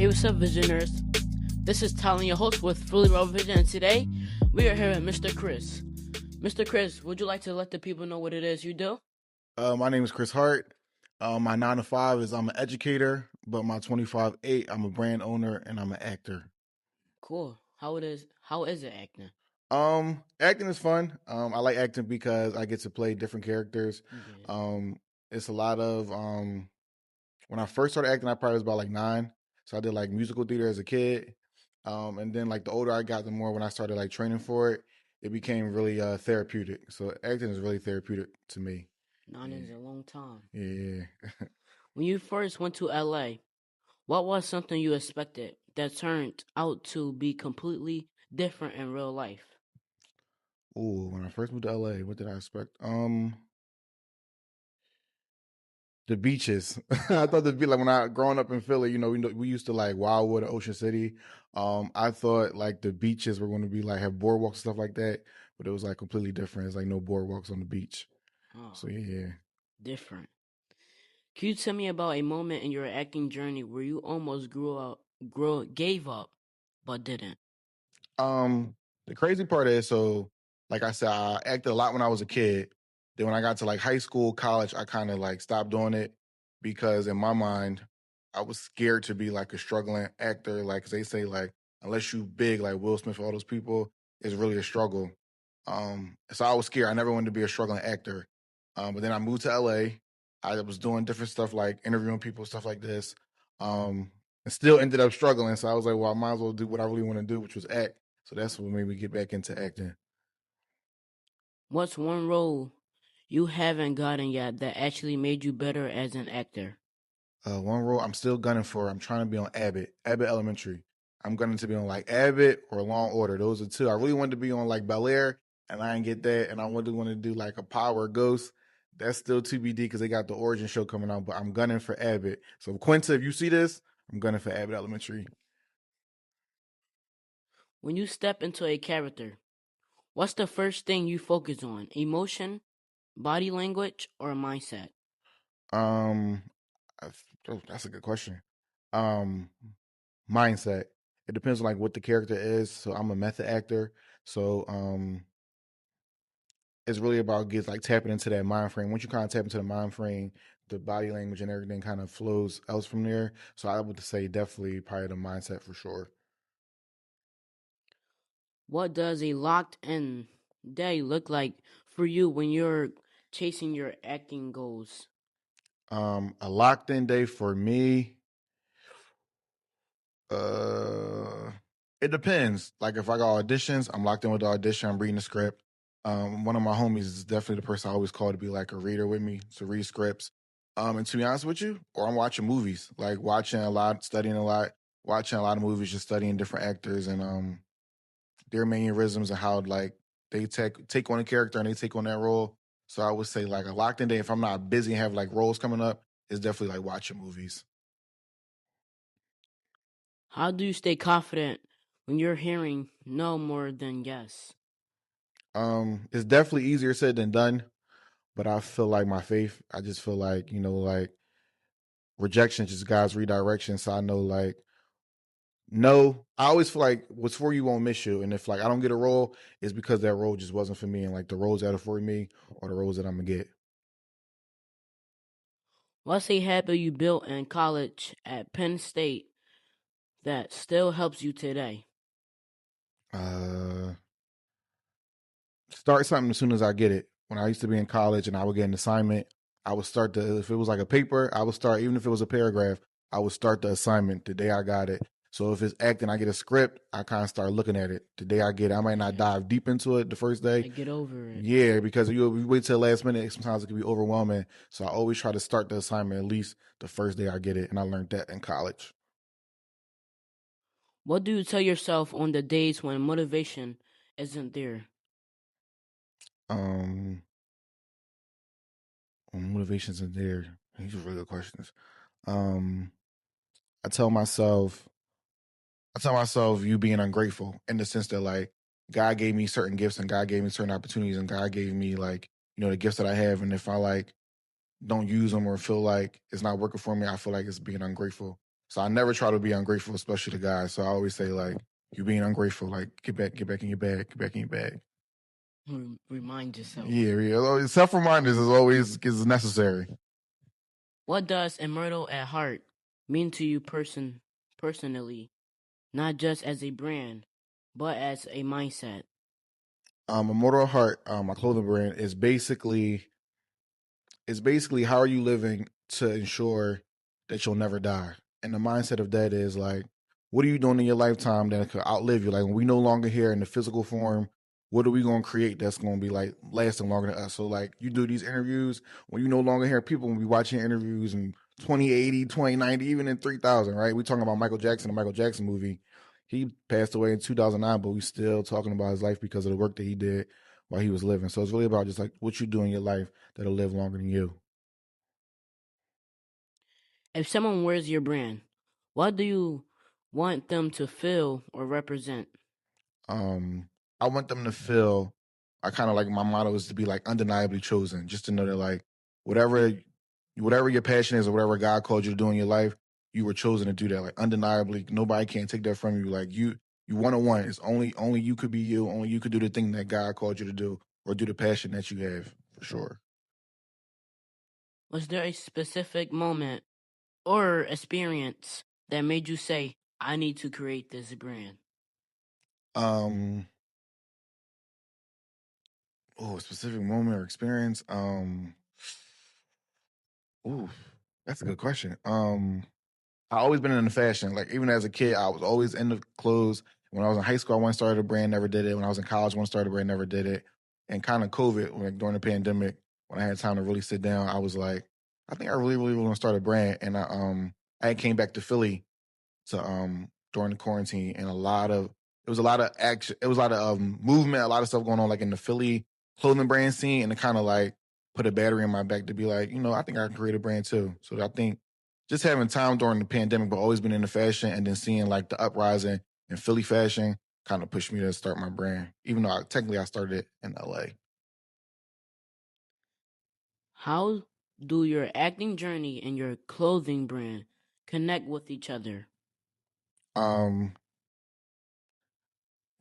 Hey, what's up, visionaries? This is Talon, your host with Fully Raw Vision, and today we are here with Mr. Kris. Mr. Kris, would you like to let the people know what it is you do? My name is Kris Hart. My 9 to 5 is I'm an educator, but my 25/8 I'm a brand owner and I'm an actor. Cool. How is it acting? Acting is fun. I like acting because I get to play different characters. Yeah. It's a lot of when I first started acting, I probably was about like 9. So I did like musical theater as a kid. And then like the older I got, the more when I started like training for it, it became really therapeutic. So acting is really therapeutic to me. 9 is a long time. Yeah. When you first went to LA, what was something you expected that turned out to be completely different in real life? Ooh, when I first moved to LA, what did I expect? The beaches. I thought the be like when I growing up in Philly, we used to like Wildwood or Ocean City. I thought like the beaches were going to be like have boardwalks and stuff like that, but it was like completely different. It's like no boardwalks on the beach. Oh, So yeah. different. Can you tell me about a moment in your acting journey where you almost gave up, but didn't? The crazy part is, so like I said, I acted a lot when I was a kid. Then when I got to like high school, college, I kind of like stopped doing it because in my mind, I was scared to be like a struggling actor. Like 'cause they say like unless you big like Will Smith, all those people, it's really a struggle. So I was scared. I never wanted to be a struggling actor. But then I moved to LA. I was doing different stuff like interviewing people, stuff like this. And still ended up struggling. So I was like, well, I might as well do what I really want to do, which was act. So that's what made me get back into acting. What's one role you haven't gotten yet that actually made you better as an actor? One role I'm still gunning for. I'm trying to be on Abbott Elementary. I'm gunning to be on like Abbott or Law and Order. Those are two. I really wanted to be on like Bel Air, and I didn't get that. And I wanted to do like a Power Ghost. That's still TBD because they got the origin show coming out. But I'm gunning for Abbott. So Quinta, if you see this, I'm gunning for Abbott Elementary. When you step into a character, what's the first thing you focus on? Emotion, body language, or mindset? Um, that's a good question. Um, Mindset. It depends on like what the character is. So I'm a method actor. So it's really about get like tapping into that mind frame. Once you kind of tap into the mind frame, the body language and everything kind of flows else from there. So I would say definitely probably the mindset for sure. What does a locked in day look like for you when you're chasing your acting goals? A locked in day for me, uh it depends. Like if I got auditions, I'm locked in with the audition, I'm reading the script. One of my homies is definitely the person I always call to be like a reader with me, to read scripts. And to be honest with you, or I'm watching movies, like watching a lot, studying a lot, watching a lot of movies, just studying different actors and their mannerisms and how like they take on a character and they take on that role. So I would say like a locked in day, if I'm not busy and have like roles coming up, is definitely like watching movies. How do you stay confident when you're hearing no more than yes? It's definitely easier said than done, but I feel like my faith, I just feel like, like rejection just God's redirection. So I know like no, I always feel like what's for you won't miss you. And if like I don't get a role, it's because that role just wasn't for me. And like the roles that are for me or the roles that I'm gonna get. What's a habit you built in college at Penn State that still helps you today? Uh Start something as soon as I get it. When I used to be in college and I would get an assignment, I would start if it was like a paper, I would start, even if it was a paragraph, I would start the assignment the day I got it. So if it's acting, I get a script, I kind of start looking at it the day I get it. I might not dive deep into it the first day. Like, get over it. Yeah, because you wait till the last minute, sometimes it can be overwhelming. So I always try to start the assignment at least the first day I get it. And I learned that in college. What do you tell yourself on the days when motivation isn't there? Um, Motivations in there. These are really good questions. Um, I tell myself, you being ungrateful in the sense that like God gave me certain gifts and God gave me certain opportunities and God gave me like, the gifts that I have. And if I like don't use them or feel like it's not working for me, I feel like it's being ungrateful. So I never try to be ungrateful, especially to guys. So I always say like, "You being ungrateful, like get back in your bag, get back in your bag." Remind yourself. Yeah. Self reminders is always is necessary. What does Immortal at Heart mean to you personally, not just as a brand, but as a mindset? Immortal Heart, my clothing brand, is basically how are you living to ensure that you'll never die. And the mindset of that is like, what are you doing in your lifetime that could outlive you? Like when we no longer here in the physical form, what are we going to create that's going to be like lasting longer than us? So like you do these interviews when you no longer here, people will be watching interviews in 2080, 2090, even in 3000, right? We talking about Michael Jackson, the Michael Jackson movie. He passed away in 2009, but we still talking about his life because of the work that he did while he was living. So it's really about just like what you do in your life that'll live longer than you. If someone wears your brand, what do you want them to feel or represent? Um, I want them to feel. I kind of like my motto is to be like undeniably chosen, just to know that like whatever, whatever your passion is or whatever God called you to do in your life, you were chosen to do that. Like undeniably, nobody can take that from you. Like you 101. It's only you could be you. Only you could do the thing that God called you to do, or do the passion that you have for sure. Was there a specific moment or experience that made you say, I need to create this brand? Um, oh, a specific moment or experience. Ooh, that's a good question. I always been into fashion. Like even as a kid, I was always into clothes. When I was in high school, I once started a brand, never did it. When I was in college, I once started a brand, never did it. And kind of COVID, like during the pandemic, when I had time to really sit down, I was like, I think I really want to start a brand. And I came back to Philly to during the quarantine, and it was a lot of action, it was a lot of movement, a lot of stuff going on like in the Philly clothing brand scene, and it kind of like put a battery in my back to be like, I think I can create a brand too. So I think just having time during the pandemic, but always been into fashion, and then seeing like the uprising in Philly fashion kind of pushed me to start my brand, even though technically I started it in LA. How do your acting journey and your clothing brand connect with each other? Um,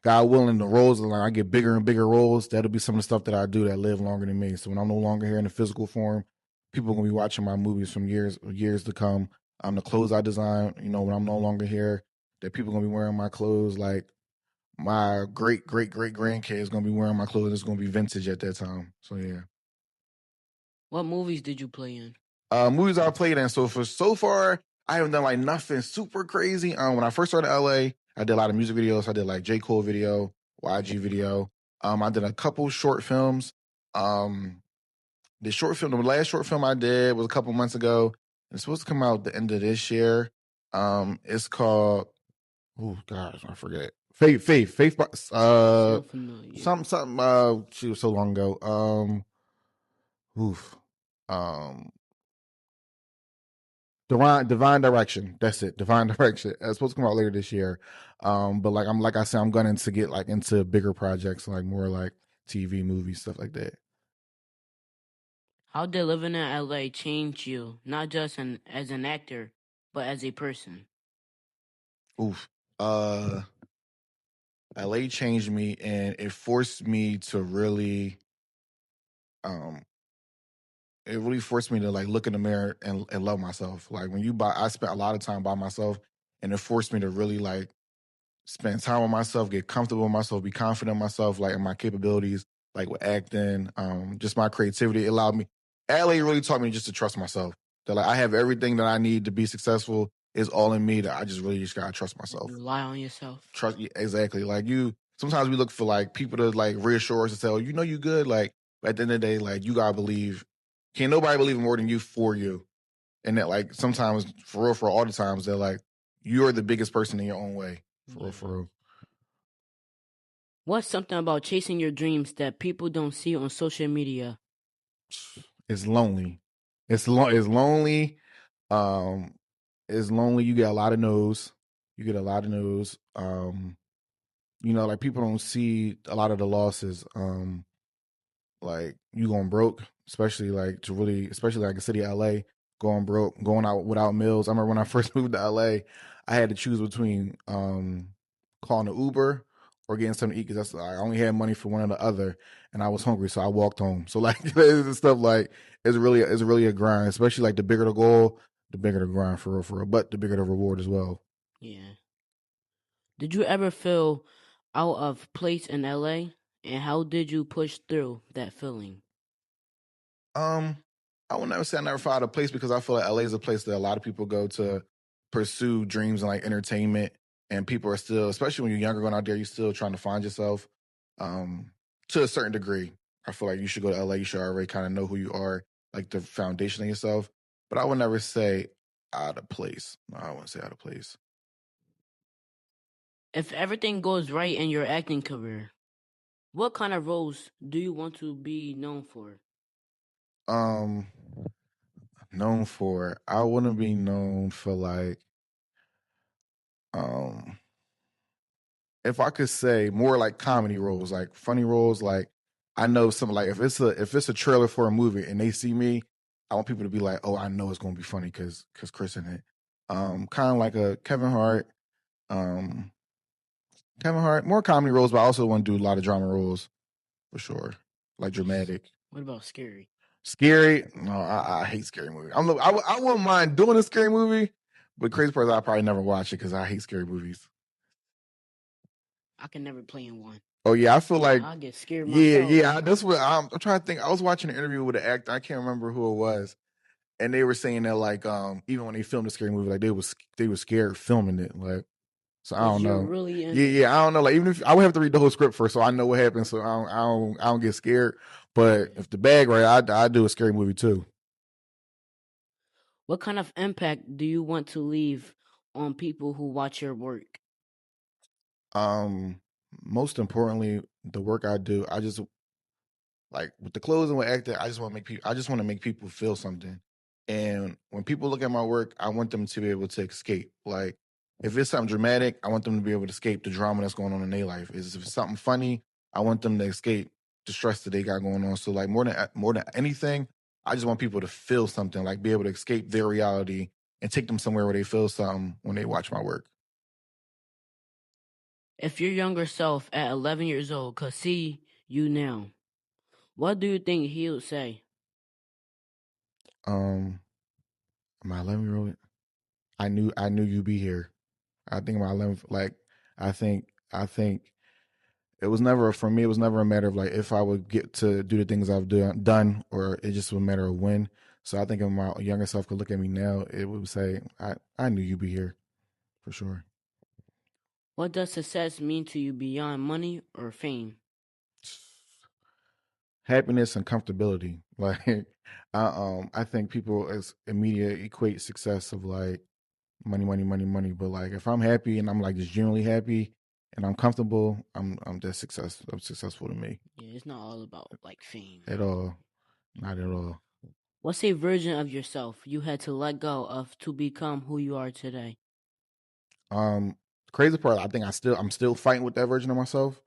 God willing, the roles, like I get bigger and bigger roles, that'll be some of the stuff that I do that live longer than me. So when I'm no longer here in the physical form, people are gonna be watching my movies from years to come. The clothes I design, when I'm no longer here, that people are gonna be wearing my clothes. Like my great grandkids is gonna be wearing my clothes. It's gonna be vintage at that time. So yeah. What movies did you play in? Movies I played in. So far, I haven't done like nothing super crazy. When I first started in LA, I did a lot of music videos. I did like J. Cole video, YG video. I did a couple short films. Um, the last short film I did was a couple months ago. It's supposed to come out the end of this year. It's called, oh gosh, I forget. Faith. Sound familiar. Something. She was so long ago. Oof. Um, Divine Direction. That's it. Divine Direction. It's supposed to come out later this year. But like I said, I'm gunning to get like into bigger projects, like more like TV, movies, stuff like that. How did living in LA change you, not just as an actor, but as a person? Oof. Uh, LA changed me, and it forced me to um really forced me to like look in the mirror and love myself. Like I spent a lot of time by myself, and it forced me to really like spend time with myself, get comfortable with myself, be confident in myself, like in my capabilities, like with acting, just my creativity. It allowed me. LA really taught me just to trust myself. That like I have everything that I need to be successful is all in me. That I just gotta trust myself. Rely on yourself. Trust exactly. Like you. Sometimes we look for like people to like reassure us and say, "Oh, you good." Like but at the end of the day, like you gotta believe. Can't nobody believe more than you for you. And that like sometimes for real, for all the times, they're like you're the biggest person in your own way. For real, Yeah. for real. What's something about chasing your dreams that people don't see on social media? It's lonely. It's lonely. Um, it's lonely. You get a lot of no's. You get a lot of no's. Like people don't see a lot of the losses. Like you going broke, especially like especially like a city of LA. going broke, going out without meals. I remember when I first moved to LA, I had to choose between calling an Uber or getting something to eat because I only had money for one or the other, and I was hungry, so I walked home. So like this stuff like it's really a grind, especially like the bigger the goal, the bigger the grind for real, but the bigger the reward as well. Yeah. Did you ever feel out of place in LA? And how did you push through that feeling? Um, I would never say I never found a place because I feel like LA is a place that a lot of people go to pursue dreams and like entertainment. And people are still, especially when you're younger, going out there, you're still trying to find yourself. Um, to a certain degree, I feel like you should go to LA. You should already kind of know who you are, like the foundation of yourself. But I would never say out of place. No, I wouldn't say out of place. If everything goes right in your acting career, what kind of roles do you want to be known for? Um, known for, I wouldn't be known for like, um, if I could say more like comedy roles, like funny roles, like I know something like if it's a trailer for a movie and they see me, I want people to be like, oh, I know it's gonna be funny because Kris in it. Kind of like a Kevin Hart. Um, Kevin Hart, more comedy roles, but I also want to do a lot of drama roles for sure, like dramatic. What about scary? Scary? No, I hate scary movies. I wouldn't mind doing a scary movie, but crazy part is I probably never watch it because I hate scary movies. I can never play in one. Oh yeah, I feel like I get scared yeah, myself. yeah. That's what I'm trying to think. I was watching an interview with an actor. I can't remember who it was, and they were saying that like even when they filmed a scary movie, like they were scared filming it. Like so, I Cause don't you're know. really in Yeah, it. yeah. I don't know. Like even if I would have to read the whole script first, so I know what happens. So I don't get scared. But Yeah. if the bag right, I do a scary movie too. What kind of impact do you want to leave on people who watch your work? Um, Most importantly, the work I do, I just like with the clothes and with acting, I just want to make people. I just want to make people feel something. And when people look at my work, I want them to be able to escape. Like if it's something dramatic, I want them to be able to escape the drama that's going on in their life. If it's something funny, I want them to escape the stress that they got going on. So like more than anything, I just want people to feel something, like be able to escape their reality and take them somewhere where they feel something when they watch my work. If your younger self at 11 years old could see you now, what do you think he would say? Um, my 11-year old, I knew you'd be here. I think my 11th, like I think it was never for me. It was never a matter of like if I would get to do the things I've done, or it just was a matter of when. So I think if my younger self could look at me now, it would say, I knew you'd be here for sure. What does success mean to you beyond money or fame? Happiness and comfortability. Like I think people as immediate equate success of like money, money, money, money. But like if I'm happy and I'm like just genuinely happy and I'm comfortable, I'm just success. I'm successful to me Yeah, it's not all about like fame. at all. Not at all. What's a version of yourself you had to let go of to become who you are today? Um, Crazy part, I think I'm still fighting with that version of myself,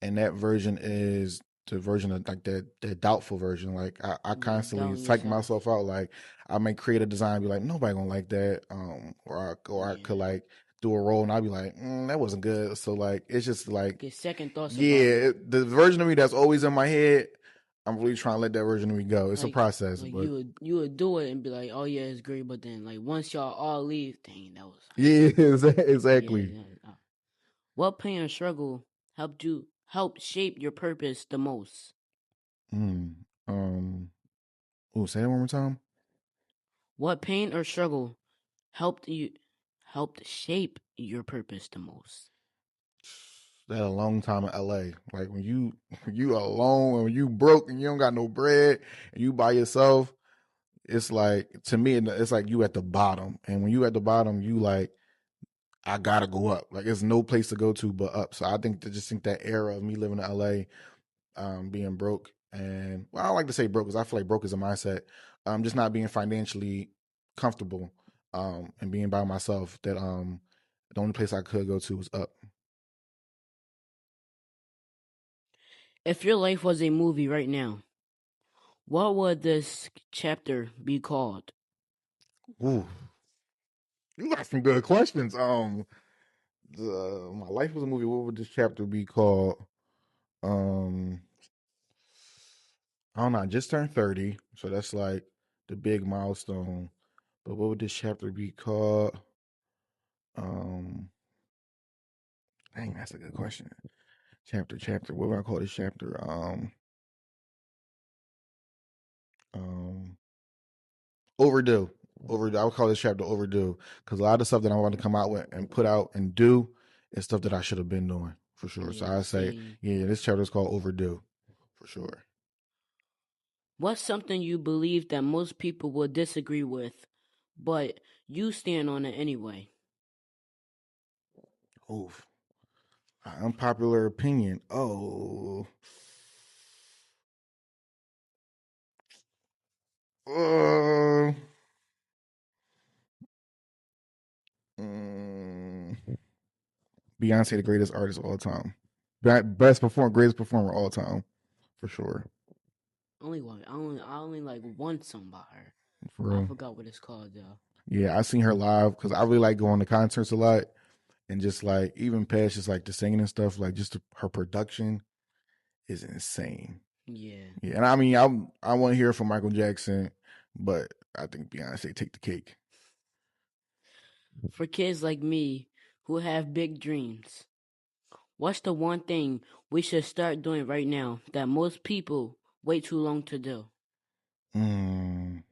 and that version is the version of like that doubtful version. Like I Yeah, constantly doubting psych yourself. myself out. Like I may create a design, and be like nobody gonna like that. Or I Yeah, could like do a role, and I'd be like that wasn't good. So like it's just like get second thoughts about it. yeah, the version of me that's always in my head. I'm really trying to let that version of me go. It's a Like, process, like but you would do it and be like, oh yeah, it's great. But then like once y'all all leave, dang, that was yeah, yeah. exactly. What pain or struggle helped shape your purpose the most? Mm. Um. Oh, say that one more time. What pain or struggle helped you helped shape your purpose the most? That a long time in LA. Like when you alone and when you broke and you don't got no bread and you by yourself, it's like to me it's like you at the bottom. And when you at the bottom, you like I gotta go up. Like there's no place to go to but up. So I think just think that era of me living in LA, being broke and well, I don't like to say broke because I feel like broke is a mindset. Just not being financially comfortable, and being by myself. That the only place I could go to was up. If your life was a movie right now, what would this chapter be called? Ooh, you got some good questions. My life was a movie. What would this chapter be called? Um, I don't know. I just turned 30, so that's like the big milestone. But what would this chapter be called? Um, Dang, that's a good question. Chapter. What would I call this chapter? Um, Overdue. Overdue. I would call this chapter overdue because a lot of stuff that I want to come out with and put out and do is stuff that I should have been doing for sure. So Yeah, I say, same. yeah, this chapter is called overdue for sure. What's something you believe that most people will disagree with, but you stand on it anyway? Oof. Unpopular opinion. Oh. Uh, mm, Beyonce, the greatest artist of all time. Greatest performer of all time, for sure. Only one. I only like one song by her. For I real. forgot what it's called though. Yeah, I seen her live because I really like going to concerts a lot, and just like even past just like the singing and stuff, like just her production is insane. Yeah. Yeah, and I mean, I want to hear from Michael Jackson, but I think Beyonce take the cake. For kids like me who have big dreams, what's the one thing we should start doing right now that most people wait too long to do? Mm,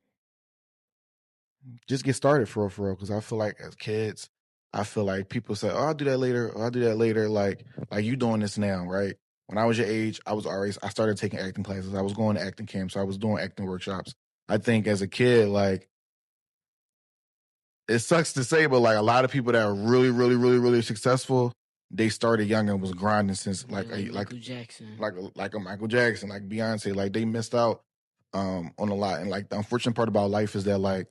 just get started for real. Because I feel like as kids, I feel like people say, "Oh, I'll do that later," or "I'll do that later." Like you doing this now, right? When I was your age, I started taking acting classes. I was going to acting camps. I was doing acting workshops. I think as a kid, like it sucks to say, but like a lot of people that are really, really, really, really successful, they started young and was grinding since Yeah, like Michael Jackson. like a Michael Jackson, like Beyonce, like they missed out on a lot. And like the unfortunate part about life is that like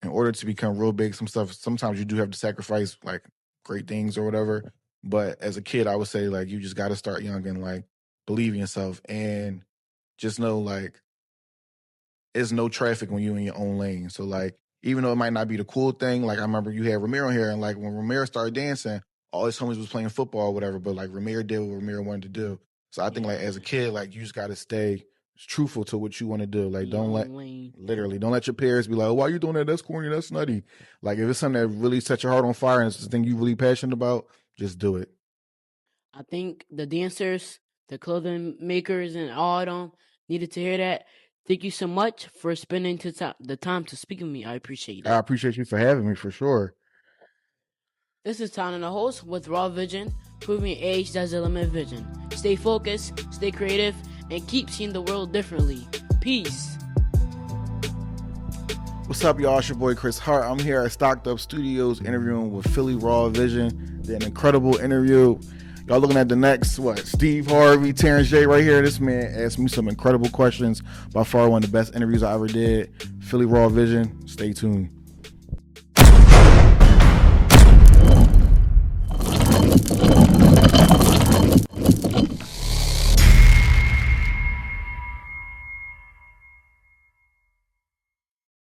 in order to become real big, sometimes you do have to sacrifice like great things or whatever. But as a kid, I would say like you just got to start young and like believe in yourself and just know like it's no traffic when you in your own lane. So like, even though it might not be the cool thing, like I remember you had Ramiro here, and like when Ramiro started dancing, all his homies was playing football or whatever. But like Ramiro did what Ramiro wanted to do. So I think like as a Yeah. kid, like you just got to stay truthful to what you want to do. Like In your don't let own lane. literally don't let your peers be like, oh, why you doing that? That's corny. That's nutty. Like if it's something that really sets your heart on fire and it's the thing you really passionate about, just do it. I think the dancers, the clothing makers, and all of them needed to hear that. Thank you so much for spending the time to speak with me. I appreciate I it. appreciate you for having me for sure. This is Tyler, the host with Raw Vision, proving age doesn't limit vision. Stay focused, stay creative, and keep seeing the world differently. Peace. What's up, y'all? It's your boy Kris Hart. I'm here at Stocked Up Studios interviewing with Philly Raw Vision. Did an incredible interview. Y'all looking at the next, Steve Harvey, Terrence J right here. This man asked me some incredible questions. By far one of the best interviews I ever did. Philly Raw Vision. Stay tuned.